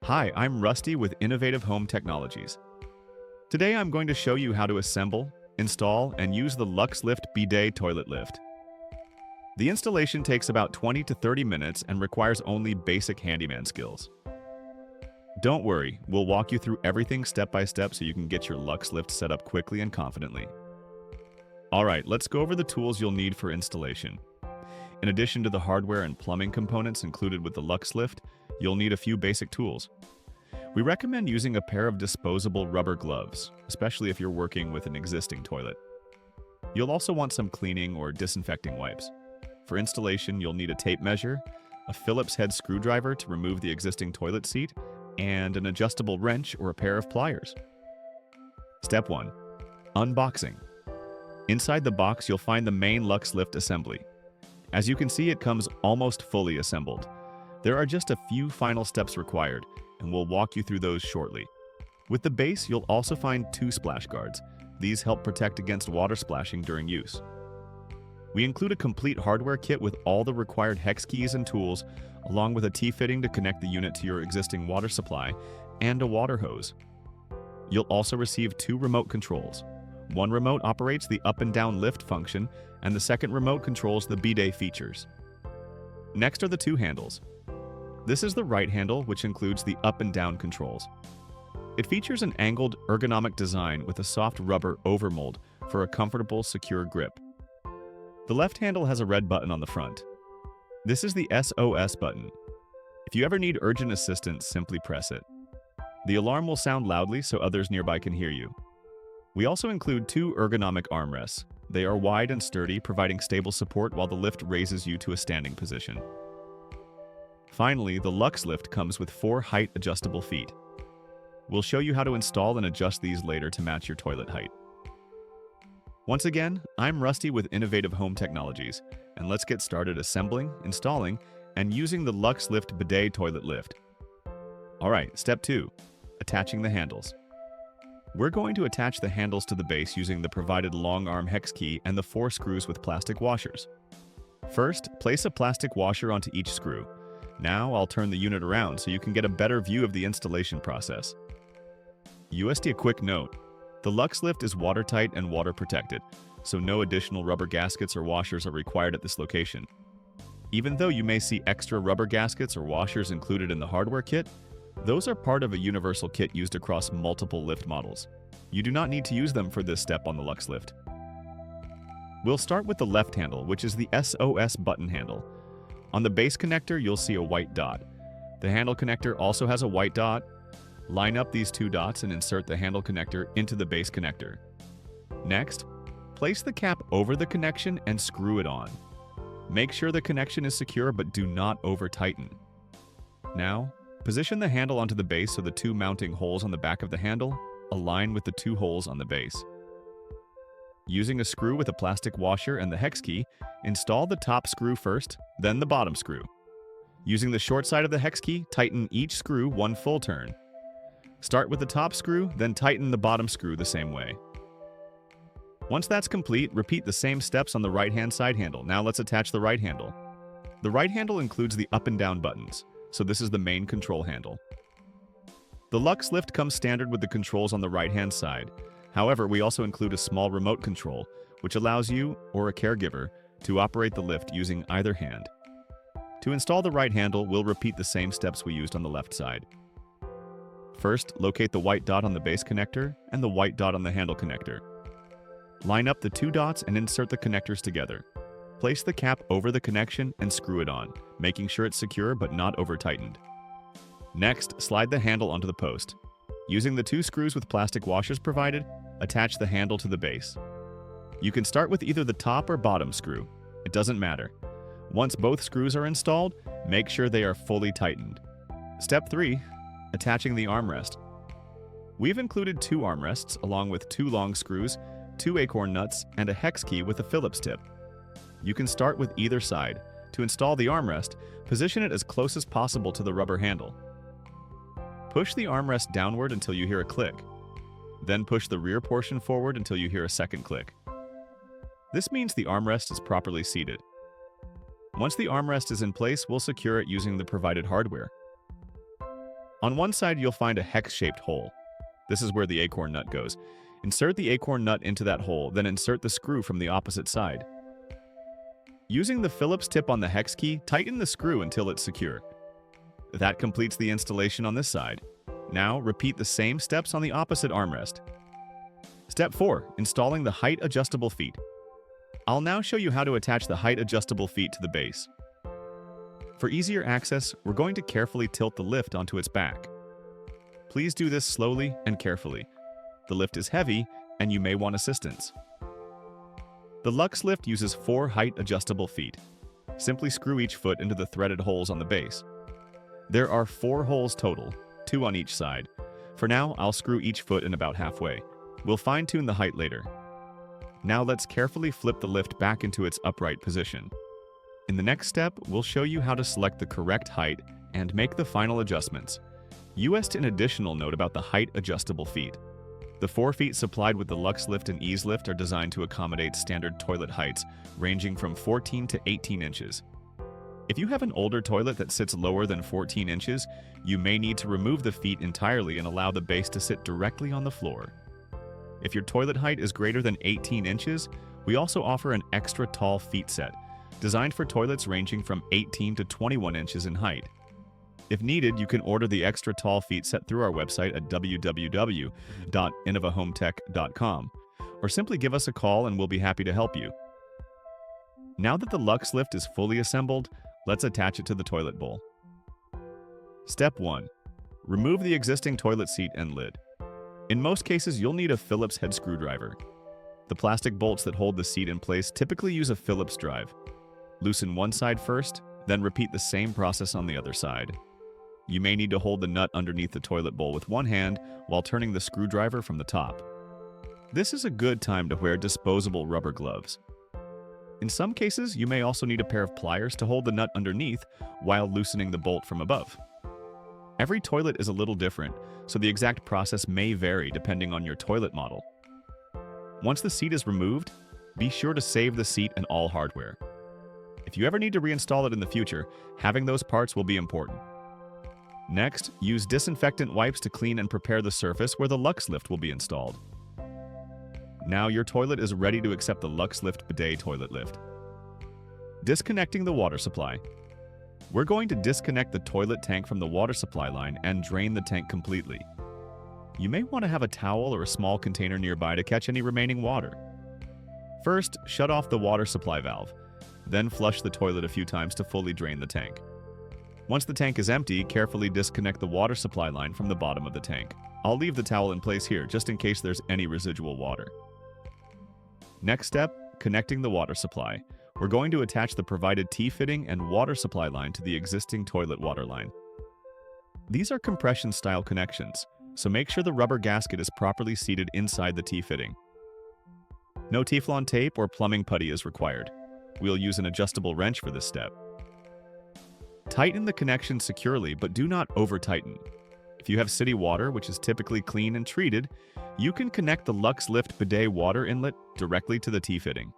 Hi, I'm Rusty with Innovative Home Technologies. Today I'm going to show you how to assemble, install, and use the LuxeLift Bidet toilet lift. The installation takes about 20 to 30 minutes and requires only basic handyman skills. Don't worry, we'll walk you through everything step by step so you can get your LuxeLift set up quickly and confidently. Alright, let's go over the tools you'll need for installation. In addition to the hardware and plumbing components included with the LuxeLift, you'll need a few basic tools. We recommend using a pair of disposable rubber gloves, especially if you're working with an existing toilet. You'll also want some cleaning or disinfecting wipes. For installation, you'll need a tape measure, a Phillips head screwdriver to remove the existing toilet seat, and an adjustable wrench or a pair of pliers. Step 1. Unboxing. Inside the box, you'll find the main LuxeLift assembly. As you can see, it comes almost fully assembled. There are just a few final steps required, and we'll walk you through those shortly. With the base, you'll also find 2 splash guards. These help protect against water splashing during use. We include a complete hardware kit with all the required hex keys and tools, along with a T-fitting to connect the unit to your existing water supply, and a water hose. You'll also receive 2 remote controls. One remote operates the up and down lift function, and the second remote controls the bidet features. Next are the 2 handles. This is the right handle, which includes the up and down controls. It features an angled, ergonomic design with a soft rubber overmold for a comfortable, secure grip. The left handle has a red button on the front. This is the SOS button. If you ever need urgent assistance, simply press it. The alarm will sound loudly so others nearby can hear you. We also include 2 ergonomic armrests. They are wide and sturdy, providing stable support while the lift raises you to a standing position. Finally, the LuxeLift comes with 4 height-adjustable feet. We'll show you how to install and adjust these later to match your toilet height. Once again, I'm Rusty with Innovative Home Technologies, and let's get started assembling, installing, and using the LuxeLift Bidet toilet lift. Alright, step 2. Attaching the handles. We're going to attach the handles to the base using the provided long arm hex key and the 4 screws with plastic washers. First, place a plastic washer onto each screw. Now I'll turn the unit around so you can get a better view of the installation process. A quick note. The LuxeLift is watertight and water protected, so no additional rubber gaskets or washers are required at this location. Even though you may see extra rubber gaskets or washers included in the hardware kit, those are part of a universal kit used across multiple lift models. You do not need to use them for this step on the LuxeLift. We'll start with the left handle, which is the SOS button handle. On the base connector, you'll see a white dot. The handle connector also has a white dot. Line up these 2 dots and insert the handle connector into the base connector. Next, place the cap over the connection and screw it on. Make sure the connection is secure but do not over-tighten. Now, position the handle onto the base so the 2 mounting holes on the back of the handle align with the 2 holes on the base. Using a screw with a plastic washer and the hex key, install the top screw first, then the bottom screw. Using the short side of the hex key, tighten each screw 1 full turn. Start with the top screw, then tighten the bottom screw the same way. Once that's complete, repeat the same steps on the right-hand side handle. Now let's attach the right handle. The right handle includes the up and down buttons, so this is the main control handle. The LuxeLift comes standard with the controls on the right-hand side. However, we also include a small remote control, which allows you, or a caregiver, to operate the lift using either hand. To install the right handle, we'll repeat the same steps we used on the left side. First, locate the white dot on the base connector and the white dot on the handle connector. Line up the 2 dots and insert the connectors together. Place the cap over the connection and screw it on, making sure it's secure but not over-tightened. Next, slide the handle onto the post. Using the 2 screws with plastic washers provided, attach the handle to the base. You can start with either the top or bottom screw. It doesn't matter. Once both screws are installed, make sure they are fully tightened. Step 3. Attaching the armrest. We've included 2 armrests along with 2 long screws, 2 acorn nuts, and a hex key with a Phillips tip. You can start with either side. To install the armrest, position it as close as possible to the rubber handle. Push the armrest downward until you hear a click. Then push the rear portion forward until you hear a second click. This means the armrest is properly seated. Once the armrest is in place, we'll secure it using the provided hardware. On one side, you'll find a hex-shaped hole. This is where the acorn nut goes. Insert the acorn nut into that hole, then insert the screw from the opposite side. Using the Phillips tip on the hex key, tighten the screw until it's secure. That completes the installation on this side. Now, repeat the same steps on the opposite armrest. Step 4. Installing the height adjustable feet. I'll now show you how to attach the height adjustable feet to the base. For easier access, we're going to carefully tilt the lift onto its back. Please do this slowly and carefully. The lift is heavy, and you may want assistance. The LuxeLift uses 4 height adjustable feet. Simply screw each foot into the threaded holes on the base. There are 4 holes total, 2 on each side. For now, I'll screw each foot in about halfway. We'll fine-tune the height later. Now let's carefully flip the lift back into its upright position. In the next step, we'll show you how to select the correct height and make the final adjustments. An additional note about the height adjustable feet. The 4 feet supplied with the LuxeLift and EaseLift are designed to accommodate standard toilet heights, ranging from 14 to 18 inches. If you have an older toilet that sits lower than 14 inches, you may need to remove the feet entirely and allow the base to sit directly on the floor. If your toilet height is greater than 18 inches, we also offer an extra tall feet set, designed for toilets ranging from 18 to 21 inches in height. If needed, you can order the extra tall feet set through our website at www.innovahometech.com, or simply give us a call and we'll be happy to help you. Now that the LuxeLift is fully assembled, let's attach it to the toilet bowl. Step 1. Remove the existing toilet seat and lid. In most cases, you'll need a Phillips head screwdriver. The plastic bolts that hold the seat in place typically use a Phillips drive. Loosen one side first, then repeat the same process on the other side. You may need to hold the nut underneath the toilet bowl with one hand while turning the screwdriver from the top. This is a good time to wear disposable rubber gloves. In some cases, you may also need a pair of pliers to hold the nut underneath while loosening the bolt from above. Every toilet is a little different, so the exact process may vary depending on your toilet model. Once the seat is removed, be sure to save the seat and all hardware. If you ever need to reinstall it in the future, having those parts will be important. Next, use disinfectant wipes to clean and prepare the surface where the LuxeLift will be installed. Now your toilet is ready to accept the LuxeLift Bidet toilet lift. Disconnecting the water supply. We're going to disconnect the toilet tank from the water supply line and drain the tank completely. You may want to have a towel or a small container nearby to catch any remaining water. First, shut off the water supply valve. Then flush the toilet a few times to fully drain the tank. Once the tank is empty, carefully disconnect the water supply line from the bottom of the tank. I'll leave the towel in place here just in case there's any residual water. Next step, connecting the water supply. We're going to attach the provided T-fitting and water supply line to the existing toilet water line. These are compression-style connections, so make sure the rubber gasket is properly seated inside the T-fitting. No Teflon tape or plumbing putty is required. We'll use an adjustable wrench for this step. Tighten the connection securely, but do not over-tighten. If you have city water, which is typically clean and treated, you can connect the LuxeLift Bidet water inlet directly to the T-fitting.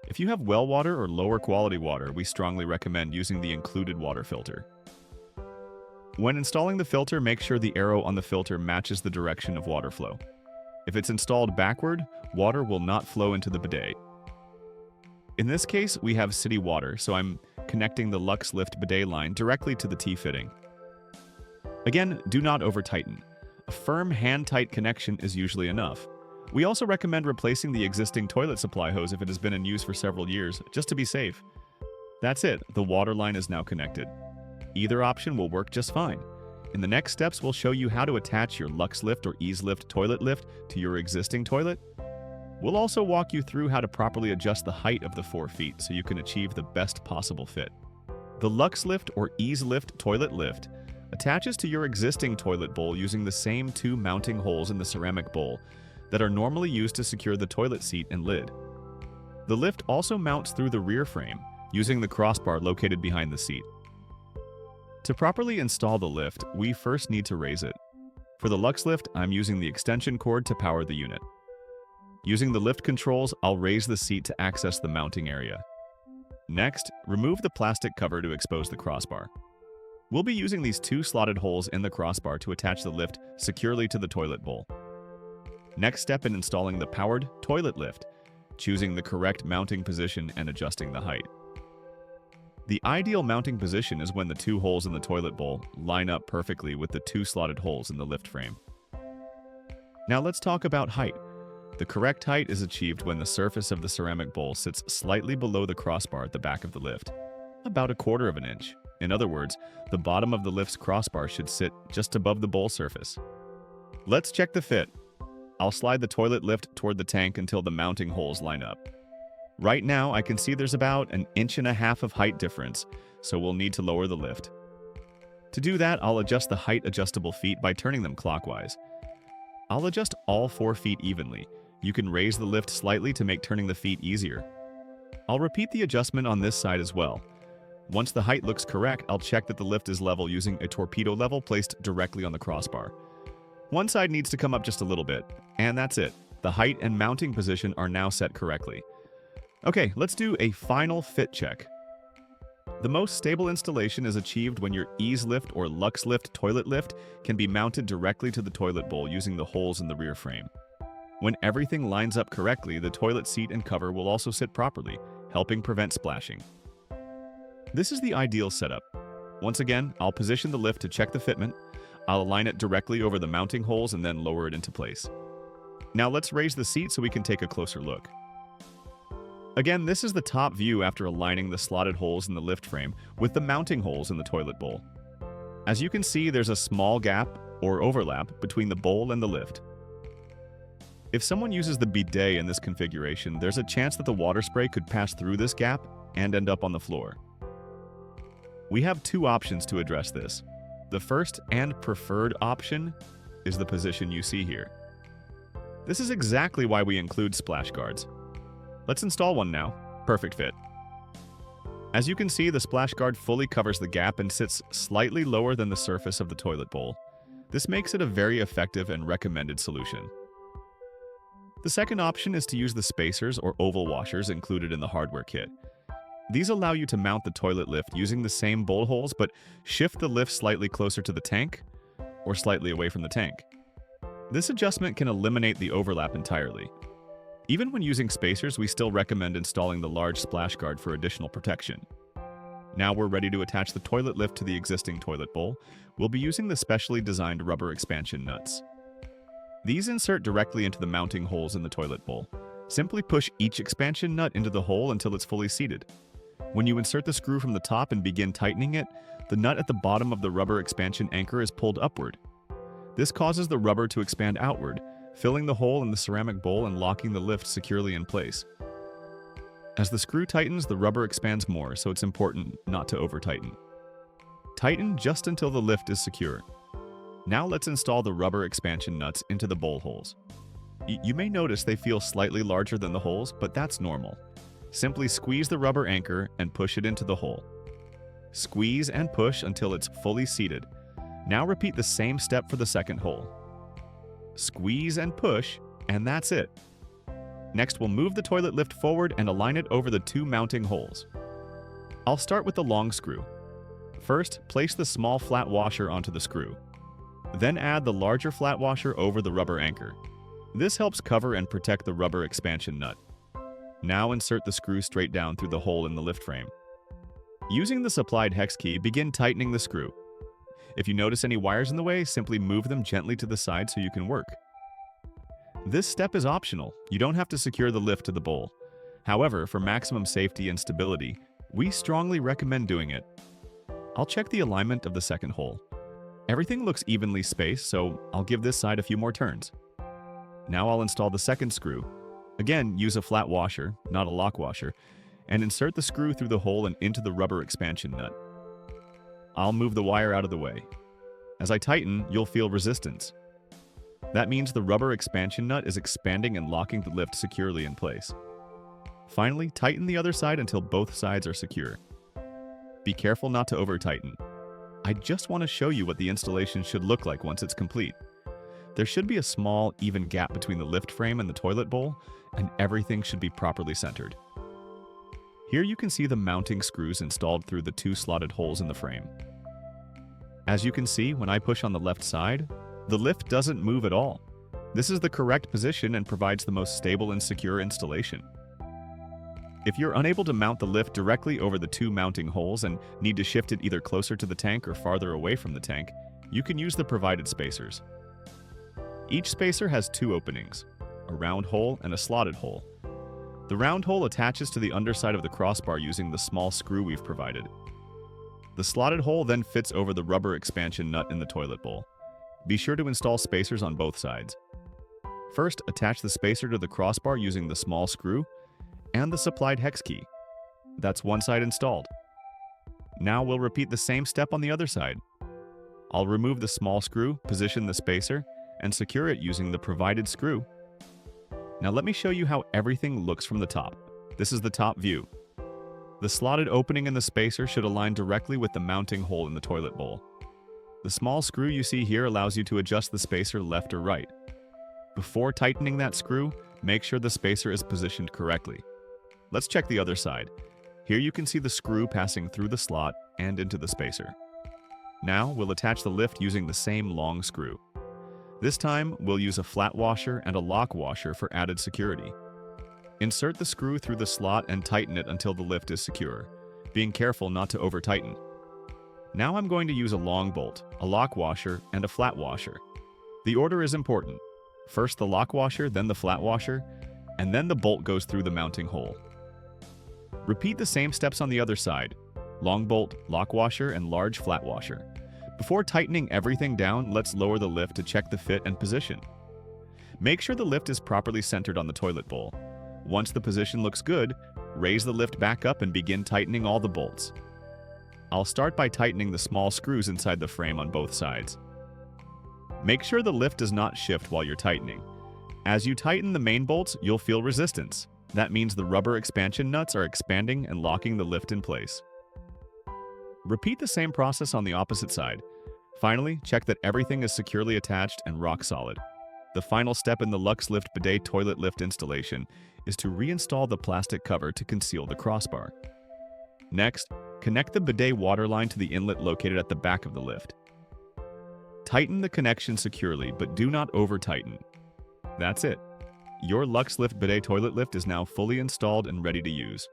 If you have well water or lower quality water, we strongly recommend using the included water filter. When installing the filter, make sure the arrow on the filter matches the direction of water flow. If it's installed backward, water will not flow into the bidet. In this case, we have city water, so I'm connecting the LuxeLift Bidet line directly to the T-fitting. Again, do not over-tighten. A firm hand-tight connection is usually enough. We also recommend replacing the existing toilet supply hose if it has been in use for several years, just to be safe. That's it, the water line is now connected. Either option will work just fine. In the next steps, we'll show you how to attach your LuxeLift or EaseLift toilet lift to your existing toilet. We'll also walk you through how to properly adjust the height of the 4 feet so you can achieve the best possible fit. The LuxeLift or EaseLift toilet lift attaches to your existing toilet bowl using the same 2 mounting holes in the ceramic bowl that are normally used to secure the toilet seat and lid. The lift also mounts through the rear frame using the crossbar located behind the seat. To properly install the lift, we first need to raise it. For the LuxeLift, I'm using the extension cord to power the unit. Using the lift controls, I'll raise the seat to access the mounting area. Next, remove the plastic cover to expose the crossbar. We'll be using these two slotted holes in the crossbar to attach the lift securely to the toilet bowl. Next step in installing the powered toilet lift, choosing the correct mounting position and adjusting the height. The ideal mounting position is when the two holes in the toilet bowl line up perfectly with the two slotted holes in the lift frame. Now let's talk about height. The correct height is achieved when the surface of the ceramic bowl sits slightly below the crossbar at the back of the lift, about 1/4 of an inch. In other words, the bottom of the lift's crossbar should sit just above the bowl surface. Let's check the fit. I'll slide the toilet lift toward the tank until the mounting holes line up. Right now, I can see there's about 1.5 inches of height difference, so we'll need to lower the lift. To do that, I'll adjust the height adjustable feet by turning them clockwise. I'll adjust all 4 feet evenly. You can raise the lift slightly to make turning the feet easier. I'll repeat the adjustment on this side as well. Once the height looks correct, I'll check that the lift is level using a torpedo level placed directly on the crossbar. One side needs to come up just a little bit, and that's it. The height and mounting position are now set correctly. Okay, let's do a final fit check. The most stable installation is achieved when your LuxeLift or LuxeLift toilet lift can be mounted directly to the toilet bowl using the holes in the rear frame. When everything lines up correctly, the toilet seat and cover will also sit properly, helping prevent splashing. This is the ideal setup. Once again, I'll position the lift to check the fitment. I'll align it directly over the mounting holes and then lower it into place. Now let's raise the seat so we can take a closer look. Again, this is the top view after aligning the slotted holes in the lift frame with the mounting holes in the toilet bowl. As you can see, there's a small gap or overlap between the bowl and the lift. If someone uses the bidet in this configuration, there's a chance that the water spray could pass through this gap and end up on the floor. We have 2 options to address this. The first and preferred option is the position you see here. This is exactly why we include splash guards. Let's install one now. Perfect fit. As you can see, the splash guard fully covers the gap and sits slightly lower than the surface of the toilet bowl. This makes it a very effective and recommended solution. The second option is to use the spacers or oval washers included in the hardware kit. These allow you to mount the toilet lift using the same bowl holes, but shift the lift slightly closer to the tank or slightly away from the tank. This adjustment can eliminate the overlap entirely. Even when using spacers, we still recommend installing the large splash guard for additional protection. Now we're ready to attach the toilet lift to the existing toilet bowl. We'll be using the specially designed rubber expansion nuts. These insert directly into the mounting holes in the toilet bowl. Simply push each expansion nut into the hole until it's fully seated. When you insert the screw from the top and begin tightening it, the nut at the bottom of the rubber expansion anchor is pulled upward. This causes the rubber to expand outward, filling the hole in the ceramic bowl and locking the lift securely in place. As the screw tightens, the rubber expands more, so it's important not to over-tighten. Tighten just until the lift is secure. Now let's install the rubber expansion nuts into the bowl holes. You may notice they feel slightly larger than the holes, but that's normal. Simply squeeze the rubber anchor and push it into the hole. Squeeze and push until it's fully seated. Now repeat the same step for the second hole. Squeeze and push, and that's it. Next, we'll move the toilet lift forward and align it over the 2 mounting holes. I'll start with the long screw. First, place the small flat washer onto the screw. Then add the larger flat washer over the rubber anchor. This helps cover and protect the rubber expansion nut. Now insert the screw straight down through the hole in the lift frame. Using the supplied hex key, begin tightening the screw. If you notice any wires in the way, simply move them gently to the side so you can work. This step is optional. You don't have to secure the lift to the bowl. However, for maximum safety and stability, we strongly recommend doing it. I'll check the alignment of the second hole. Everything looks evenly spaced, so I'll give this side a few more turns. Now I'll install the second screw. Again, use a flat washer, not a lock washer, and insert the screw through the hole and into the rubber expansion nut. I'll move the wire out of the way. As I tighten, you'll feel resistance. That means the rubber expansion nut is expanding and locking the lift securely in place. Finally, tighten the other side until both sides are secure. Be careful not to over-tighten. I just want to show you what the installation should look like once it's complete. There should be a small, even gap between the lift frame and the toilet bowl, and everything should be properly centered. Here you can see the mounting screws installed through the 2 slotted holes in the frame. As you can see, when I push on the left side, the lift doesn't move at all. This is the correct position and provides the most stable and secure installation. If you're unable to mount the lift directly over the two mounting holes and need to shift it either closer to the tank or farther away from the tank, you can use the provided spacers. Each spacer has two openings, a round hole and a slotted hole. The round hole attaches to the underside of the crossbar using the small screw we've provided. The slotted hole then fits over the rubber expansion nut in the toilet bowl. Be sure to install spacers on both sides. First, attach the spacer to the crossbar using the small screw and the supplied hex key. That's one side installed. Now we'll repeat the same step on the other side. I'll remove the small screw, position the spacer, and secure it using the provided screw. Now let me show you how everything looks from the top. This is the top view. The slotted opening in the spacer should align directly with the mounting hole in the toilet bowl. The small screw you see here allows you to adjust the spacer left or right. Before tightening that screw, make sure the spacer is positioned correctly. Let's check the other side. Here you can see the screw passing through the slot and into the spacer. Now we'll attach the lift using the same long screw. This time, we'll use a flat washer and a lock washer for added security. Insert the screw through the slot and tighten it until the lift is secure, being careful not to over-tighten. Now I'm going to use a long bolt, a lock washer, and a flat washer. The order is important. First the lock washer, then the flat washer, and then the bolt goes through the mounting hole. Repeat the same steps on the other side: long bolt, lock washer, and large flat washer. Before tightening everything down, let's lower the lift to check the fit and position. Make sure the lift is properly centered on the toilet bowl. Once the position looks good, raise the lift back up and begin tightening all the bolts. I'll start by tightening the small screws inside the frame on both sides. Make sure the lift does not shift while you're tightening. As you tighten the main bolts, you'll feel resistance. That means the rubber expansion nuts are expanding and locking the lift in place. Repeat the same process on the opposite side. Finally, check that everything is securely attached and rock solid. The final step in the LuxeLift bidet toilet lift installation is to reinstall the plastic cover to conceal the crossbar. Next, connect the bidet water line to the inlet located at the back of the lift. Tighten the connection securely, but do not over-tighten. That's it. Your LuxeLift bidet toilet lift is now fully installed and ready to use.